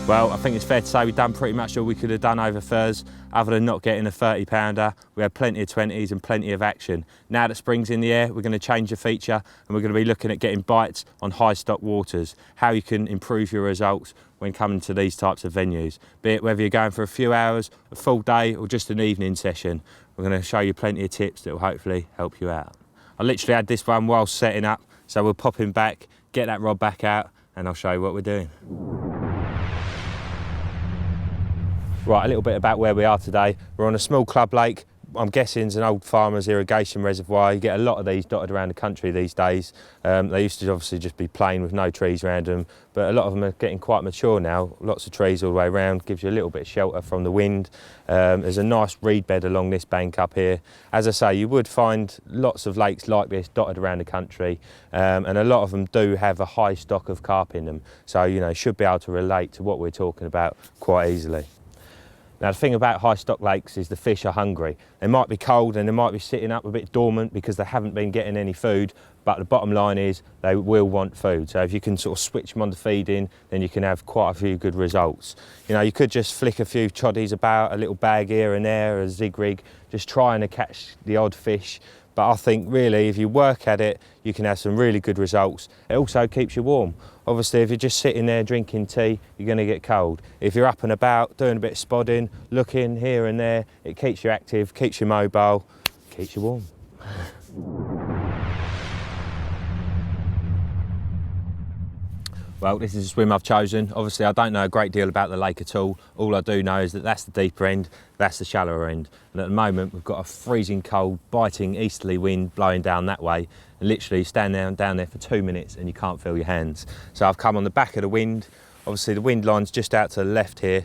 Well, I think it's fair to say we've done pretty much all we could have done over furs, other than not getting a 30 pounder. We had plenty of 20s and plenty of action. Now that spring's in the air, we're going to change the feature and we're going to be looking at getting bites on high stock waters, how you can improve your results when coming to these types of venues. Be it whether you're going for a few hours, a full day or just an evening session, we're going to show you plenty of tips that will hopefully help you out. I literally had this one while setting up, so we'll pop him back, get that rod back out and I'll show you what we're doing. Right, a little bit about where we are today. We're on a small club lake. I'm guessing it's an old farmer's irrigation reservoir. You get a lot of these dotted around the country these days. They used to obviously just be plain with no trees around them, but a lot of them are getting quite mature now. Lots of trees all the way around, gives you a little bit of shelter from the wind. There's a nice reed bed along this bank up here. As I say, you would find lots of lakes like this dotted around the country, and a lot of them do have a high stock of carp in them. So, you know, should be able to relate to what we're talking about quite easily. Now, the thing about high stock lakes is the fish are hungry. They might be cold and they might be sitting up a bit dormant because they haven't been getting any food, but the bottom line is they will want food. So if you can sort of switch them on to feeding, then you can have quite a few good results. You know, you could just flick a few choddies about, a little bag here and there, a zig rig, just trying to catch the odd fish. But I think really, if you work at it, you can have some really good results. It also keeps you warm. Obviously, if you're just sitting there drinking tea, you're going to get cold. If you're up and about, doing a bit of spodding, looking here and there, it keeps you active, keeps you mobile, keeps you warm. Well, this is the swim I've chosen. Obviously, I don't know a great deal about the lake at all. All I do know is that that's the deeper end, that's the shallower end. And at the moment, we've got a freezing cold, biting easterly wind blowing down that way. And literally, you stand down there for 2 minutes and you can't feel your hands. So I've come on the back of the wind. Obviously, the wind line's just out to the left here.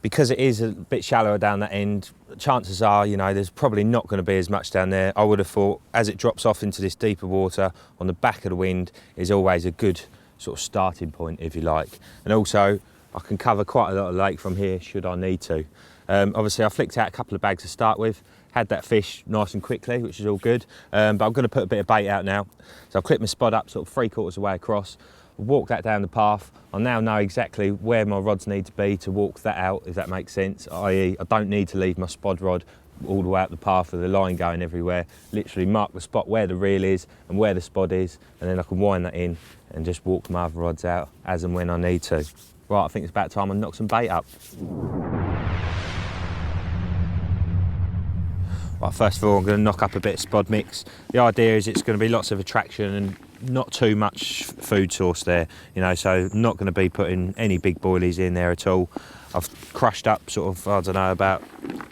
Because it is a bit shallower down that end, chances are, you know, there's probably not going to be as much down there. I would have thought, as it drops off into this deeper water, on the back of the wind is always a good sort of starting point, if you like. And also, I can cover quite a lot of lake from here should I need to. Obviously, I flicked out a couple of bags to start with, had that fish nice and quickly, which is all good. But I'm going to put a bit of bait out now. So I've clipped my spod up sort of 3/4 of the way across, walk that down the path. I now know exactly where my rods need to be to walk that out, if that makes sense, i.e. I don't need to leave my spod rod all the way up the path with the line going everywhere. Literally mark the spot where the reel is and where the spod is, and then I can wind that in and just walk my other rods out as and when I need to. Right, I think it's about time I knock some bait up. Right, first of all, I'm going to knock up a bit of spod mix. The idea is it's going to be lots of attraction and not too much food source there, you know, so not going to be putting any big boilies in there at all. I've crushed up sort of, I don't know, about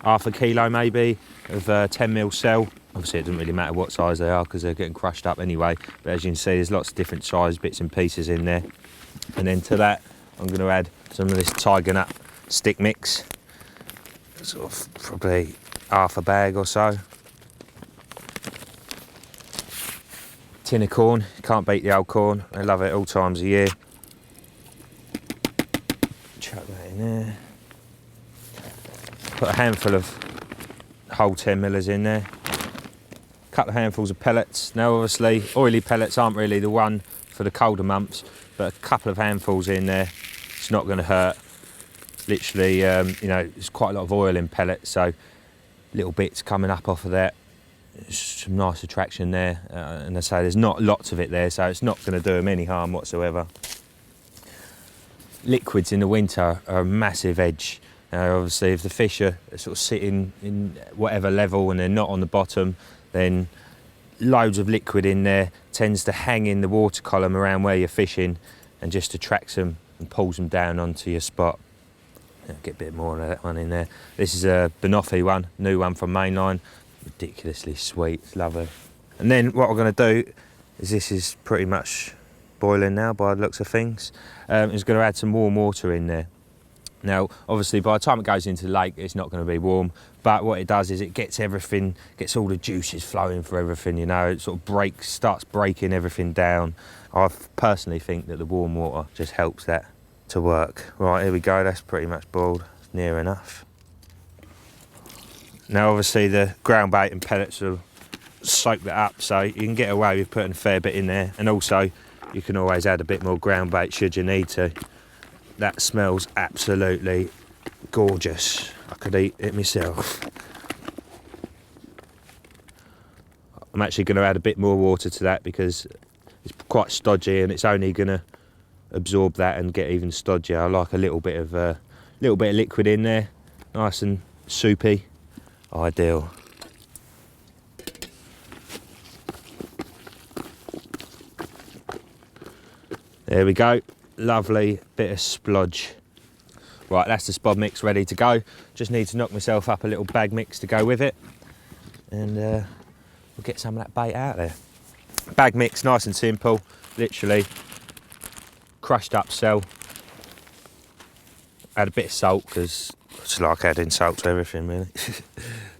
½ kilo maybe of 10mm cell. Obviously, it doesn't really matter what size they are because they're getting crushed up anyway. But as you can see, there's lots of different size bits and pieces in there. And then to that, I'm going to add some of this tiger nut stick mix. Sort of probably ½ bag or so. Tin of corn, can't beat the old corn. I love it all times of year. Chuck that in there. Put a handful of whole 10mm in there. Couple of handfuls of pellets. Now obviously oily pellets aren't really the one for the colder months, but a couple of handfuls in there, it's not going to hurt. Literally, you know, there's quite a lot of oil in pellets, so little bits coming up off of that. There's some nice attraction there, and I say there's not lots of it there, so it's not going to do them any harm whatsoever. Liquids in the winter are a massive edge. Obviously, if the fish are sort of sitting in whatever level and they're not on the bottom, then loads of liquid in there tends to hang in the water column around where you're fishing and just attracts them and pulls them down onto your spot. Get a bit more of that one in there. This is a banoffee one, new one from Mainline. Ridiculously sweet, it's lovely. And then what I'm going to do is, this is pretty much boiling now by the looks of things, is going to add some warm water in there. Now obviously by the time it goes into the lake it's not going to be warm, but what it does is it gets everything, gets all the juices flowing for everything, you know, it sort of starts breaking everything down. I personally think that the warm water just helps that to work. Right, here we go, that's pretty much boiled, near enough. Now obviously the ground bait and pellets will soak that up, so you can get away with putting a fair bit in there, and also you can always add a bit more ground bait should you need to. That smells absolutely gorgeous. I could eat it myself. I'm actually going to add a bit more water to that because it's quite stodgy and it's only going to absorb that and get even stodgier. I like a little bit of liquid in there, nice and soupy. Ideal. There we go. Lovely bit of splodge. Right, that's the spod mix ready to go. Just need to knock myself up a little bag mix to go with it, and we'll get some of that bait out there. Bag mix, nice and simple. Literally crushed up cell. Add a bit of salt because I just like adding salt to everything, really.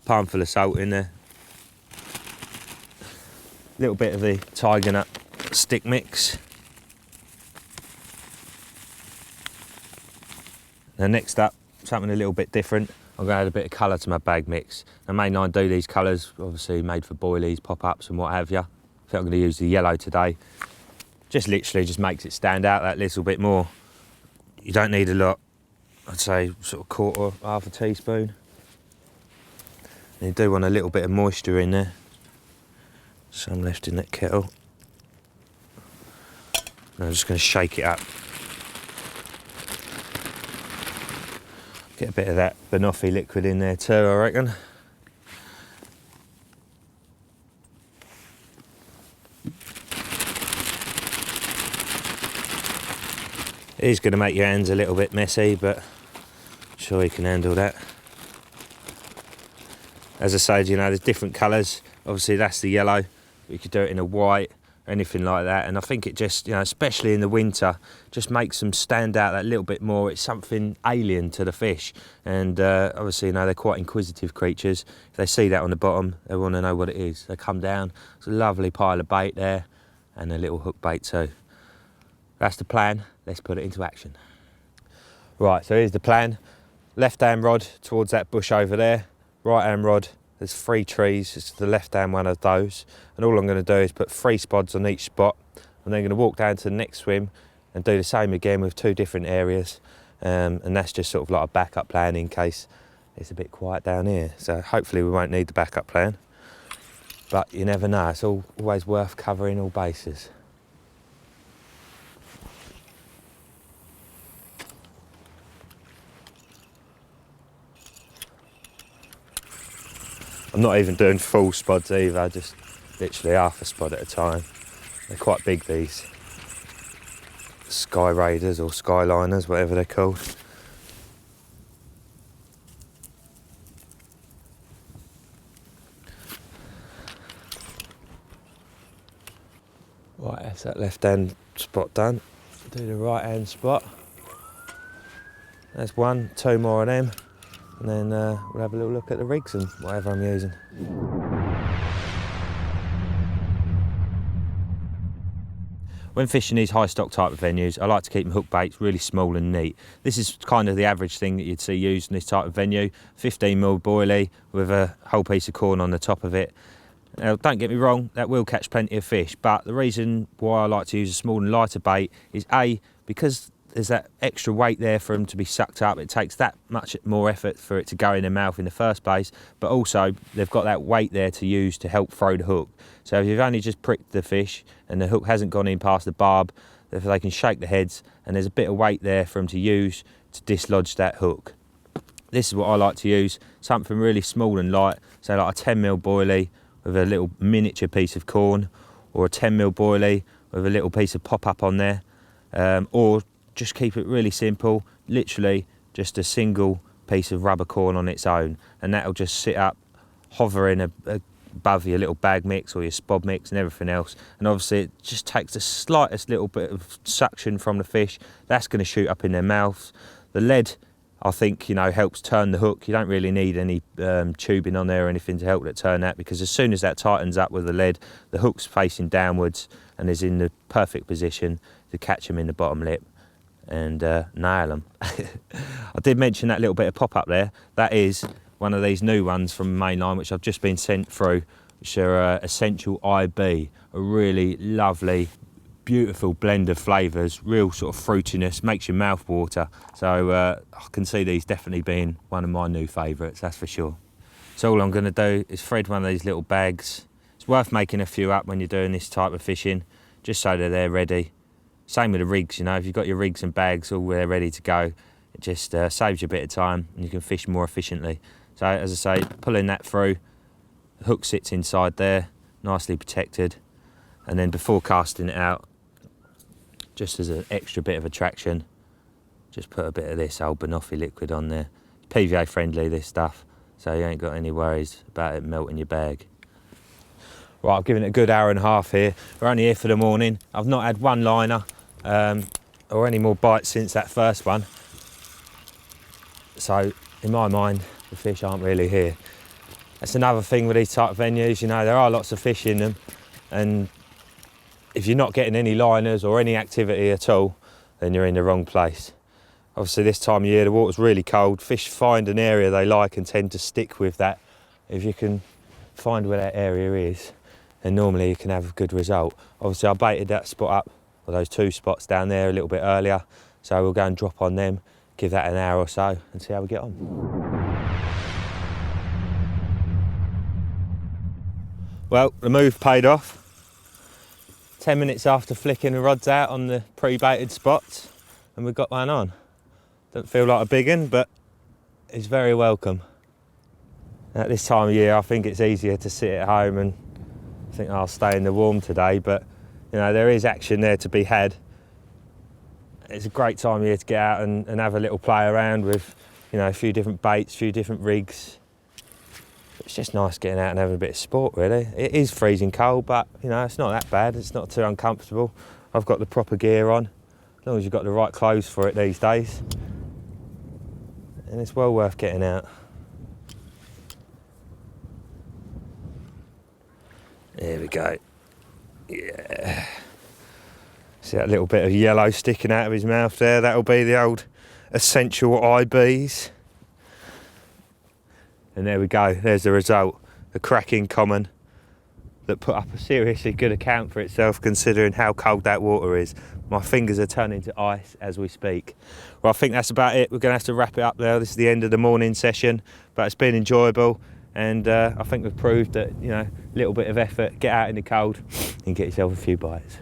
Palm full of salt in there. Little bit of the tiger nut stick mix. Now next up, something a little bit different. I'm going to add a bit of colour to my bag mix. Now mainline do these colours, obviously made for boilies, pop-ups and what have you. I think I'm going to use the yellow today. Just literally just makes it stand out that little bit more. You don't need a lot. I'd say sort of quarter, half a teaspoon. And you do want a little bit of moisture in there. Some left in that kettle. And I'm just going to shake it up. Get a bit of that banoffee liquid in there too, I reckon. It is going to make your hands a little bit messy, but I'm sure you can handle that. As I said, you know, there's different colours. Obviously that's the yellow. You could do it in a white, anything like that, and I think it just, you know, especially in the winter, just makes them stand out that little bit more. It's something alien to the fish, and obviously, you know, they're quite inquisitive creatures. If they see that on the bottom, they want to know what it is. They come down. It's a lovely pile of bait there, and a little hook bait too. That's the plan. Let's put it into action. Right, so here's the plan. Left hand rod towards that bush over there. Right hand rod. There's 3 trees, it's the left-hand one of those. And all I'm going to do is put 3 spods on each spot. I'm then going to walk down to the next swim and do the same again with 2 different areas. And that's just sort of like a backup plan in case it's a bit quiet down here. So hopefully we won't need the backup plan. But you never know, it's always worth covering all bases. I'm not even doing full spods either, just literally half a spod at a time. They're quite big, these Sky Raiders or Skyliners, whatever they're called. Right, that's that left hand spot done. Do the right hand spot. There's 1, 2 more of them. And then we'll have a little look at the rigs and whatever I'm using. When fishing these high stock type of venues, I like to keep my hook baits really small and neat. This is kind of the average thing that you'd see used in this type of venue. 15mm boilie with a whole piece of corn on the top of it. Now, don't get me wrong, that will catch plenty of fish, but the reason why I like to use a small and lighter bait is A, because there's that extra weight there for them to be sucked up. It takes that much more effort for it to go in their mouth in the first place, but also they've got that weight there to use to help throw the hook. So if you've only just pricked the fish and the hook hasn't gone in past the barb, if they can shake the heads and there's a bit of weight there for them to use to dislodge that hook. This is what I like to use, something really small and light, so like a 10mm boilie with a little miniature piece of corn, or a 10mm boilie with a little piece of pop-up on there, or just keep it really simple, literally just a single piece of rubber corn on its own, and that'll just sit up hovering above your little bag mix or your spod mix and everything else. And obviously it just takes the slightest little bit of suction from the fish. That's going to shoot up in their mouths. The lead, I think, you know, helps turn the hook. You don't really need any tubing on there or anything to help it turn that, because as soon as that tightens up with the lead, the hook's facing downwards and is in the perfect position to catch them in the bottom lip and nail them. I did mention that little bit of pop-up there. That is one of these new ones from Mainline, which I've just been sent through, which are Essential IB, a really lovely beautiful blend of flavours, real sort of fruitiness, makes your mouth water. So I can see these definitely being one of my new favourites, that's for sure. So all I'm going to do is thread one of these little bags. It's worth making a few up when you're doing this type of fishing, just so that they're ready. Same with the rigs, you know, if you've got your rigs and bags all there ready to go, it just saves you a bit of time and you can fish more efficiently. So as I say, pulling that through, the hook sits inside there, nicely protected. And then before casting it out, just as an extra bit of attraction, just put a bit of this old banoffee liquid on there. It's PVA friendly, this stuff, so you ain't got any worries about it melting your bag. Right, I've given it a good hour and a half here. We're only here for the morning. I've not had one liner or any more bites since that first one. So in my mind, the fish aren't really here. That's another thing with these type of venues, you know, there are lots of fish in them, and if you're not getting any liners or any activity at all, then you're in the wrong place. Obviously this time of year the water's really cold, fish find an area they like and tend to stick with that. If you can find where that area is, then normally you can have a good result. Obviously I baited that spot up, or those two spots down there a little bit earlier, so we'll go and drop on them, give that an hour or so and see how we get on. Well, the move paid off. 10 minutes after flicking the rods out on the pre-baited spots, and we've got one on. Doesn't feel like a big one, but it's very welcome. At this time of year, I think it's easier to sit at home and think, oh, I'll stay in the warm today, but you know, there is action there to be had. It's a great time of year to get out and have a little play around with, you know, a few different baits, a few different rigs. It's just nice getting out and having a bit of sport, really. It is freezing cold, but you know, it's not that bad. It's not too uncomfortable. I've got the proper gear on, as long as you've got the right clothes for it these days. And it's well worth getting out. There we go. Yeah. See that little bit of yellow sticking out of his mouth there? That'll be the old essential IBs. And there we go, there's the result. A cracking common that put up a seriously good account for itself considering how cold that water is. My fingers are turning to ice as we speak. Well, I think that's about it. We're going to have to wrap it up there. This is the end of the morning session, but it's been enjoyable. And I think we've proved that, you know, a little bit of effort, get out in the cold and get yourself a few bites.